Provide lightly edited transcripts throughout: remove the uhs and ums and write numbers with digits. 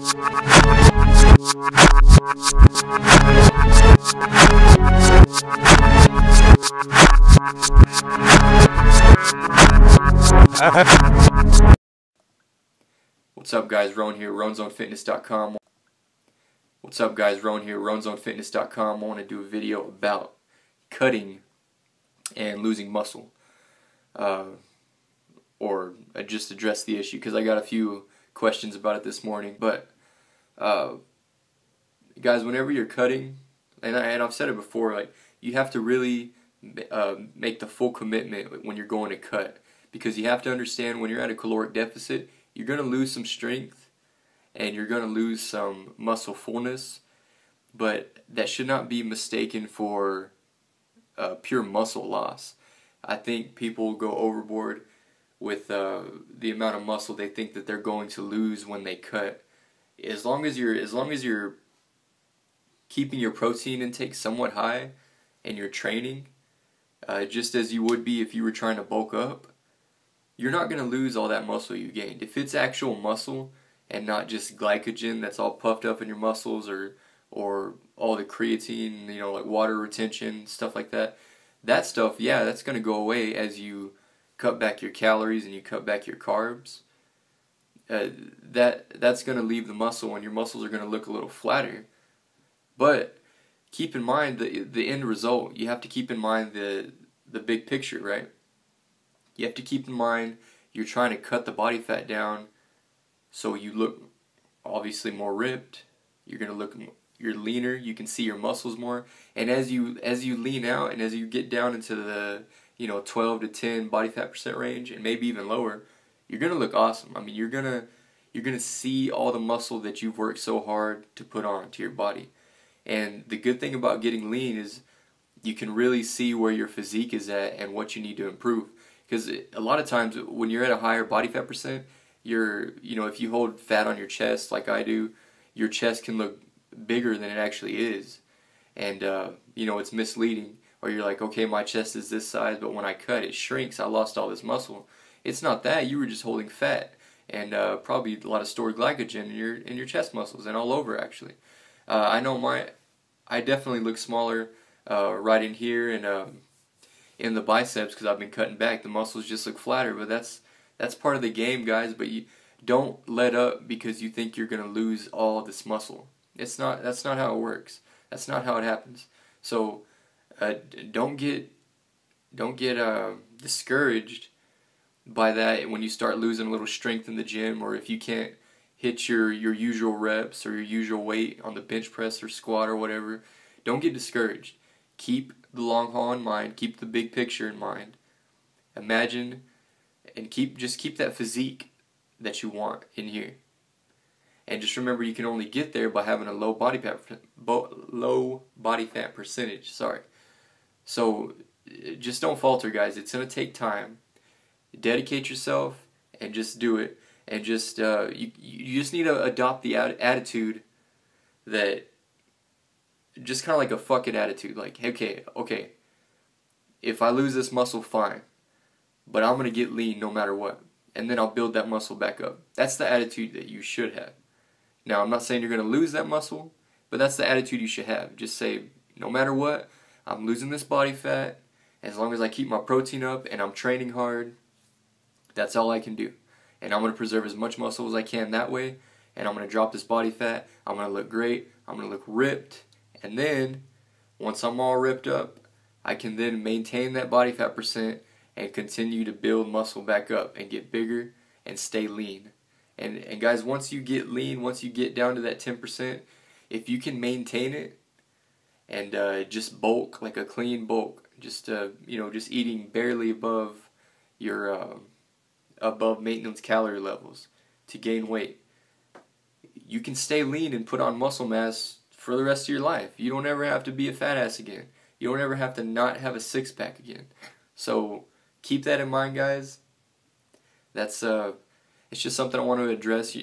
What's up guys, Rone here, RoneZoneFitness.com. What's up guys, Rone here, RoneZoneFitness.com. I want to do a video about cutting and losing muscle. Or just address the issue, because I got a few questions about it this morning. But guys, whenever you're cutting, and I've said it before, like, you have to really make the full commitment when you're going to cut, because you have to understand when you're at a caloric deficit, you're going to lose some strength and you're going to lose some muscle fullness, but that should not be mistaken for pure muscle loss. I think people go overboard with the amount of muscle they think that they're going to lose when they cut. As long as you're keeping your protein intake somewhat high and you're training, just as you would be if you were trying to bulk up, you're not going to lose all that muscle you gained. If it's actual muscle and not just glycogen that's all puffed up in your muscles, or all the creatine, you know, like water retention, stuff like that, that stuff, yeah, that's going to go away as you cut back your calories and you cut back your carbs. That's going to leave the muscle, and your muscles are going to look a little flatter. But keep in mind the end result. You have to keep in mind the big picture, right? You have to keep in mind you're trying to cut the body fat down so you look obviously more ripped. You're leaner, you can see your muscles more, and as you lean out and as you get down into the 12 to 10 body fat percent range, and maybe even lower, you're gonna look awesome. I mean, you're gonna see all the muscle that you've worked so hard to put on to your body. And the good thing about getting lean is you can really see where your physique is at and what you need to improve. Because a lot of times when you're at a higher body fat percent, if you hold fat on your chest like I do, your chest can look bigger than it actually is. And it's misleading. Or you're like, okay, my chest is this size, but when I cut, it shrinks. I lost all this muscle. It's not that. You were just holding fat and probably a lot of stored glycogen in your chest muscles and all over, actually. I know I definitely look smaller right in here and in the biceps, because I've been cutting back. The muscles just look flatter, but that's part of the game, guys. But you don't let up because you think you're gonna lose all this muscle. That's not how it works. That's not how it happens. So don't get discouraged by that when you start losing a little strength in the gym, or if you can't hit your usual reps or your usual weight on the bench press or squat or whatever. Don't get discouraged. Keep the long haul in mind. Keep the big picture in mind. Imagine and just keep that physique that you want in here. And just remember, you can only get there by having a low body fat percentage. Sorry. So just don't falter, guys. It's gonna take time. Dedicate yourself and just do it. And just you just need to adopt the attitude that, just kind of like a fuck it attitude. Like, okay, if I lose this muscle, fine, but I'm gonna get lean no matter what, and then I'll build that muscle back up. That's the attitude that you should have. Now, I'm not saying you're gonna lose that muscle, but that's the attitude you should have. Just say, no matter what, I'm losing this body fat. As long as I keep my protein up and I'm training hard, that's all I can do. And I'm going to preserve as much muscle as I can that way, and I'm going to drop this body fat. I'm going to look great. I'm going to look ripped, and then once I'm all ripped up, I can then maintain that body fat percent and continue to build muscle back up and get bigger and stay lean. And guys, once you get lean, once you get down to that 10%, if you can maintain it and just bulk, like a clean bulk, just just eating barely above your above maintenance calorie levels to gain weight, you can stay lean and put on muscle mass for the rest of your life. You don't ever have to be a fat ass again. You don't ever have to not have a six-pack again. So keep that in mind, guys. That's it's just something I want to address.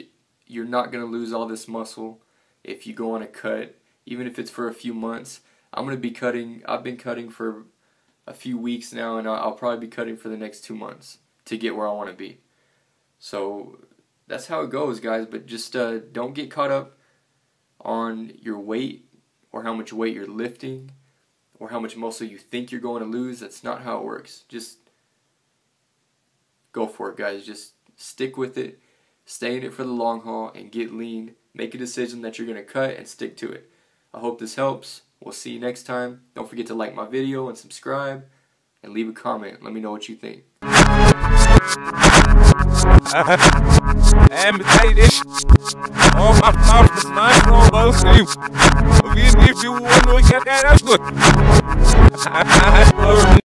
You're not going to lose all this muscle if you go on a cut, even if it's for a few months. I'm going to be cutting. I've been cutting for a few weeks now, and I'll probably be cutting for the next 2 months to get where I want to be. So that's how it goes, guys. But just don't get caught up on your weight or how much weight you're lifting or how much muscle you think you're going to lose. That's not how it works. Just go for it, guys. Just stick with it. Stay in it for the long haul and get lean. Make a decision that you're going to cut and stick to it. I hope this helps. We'll see you next time. Don't forget to like my video and subscribe and leave a comment. Let me know what you think. And tell you this, all my mouth is mine, all those things. If you want to get that, that's good.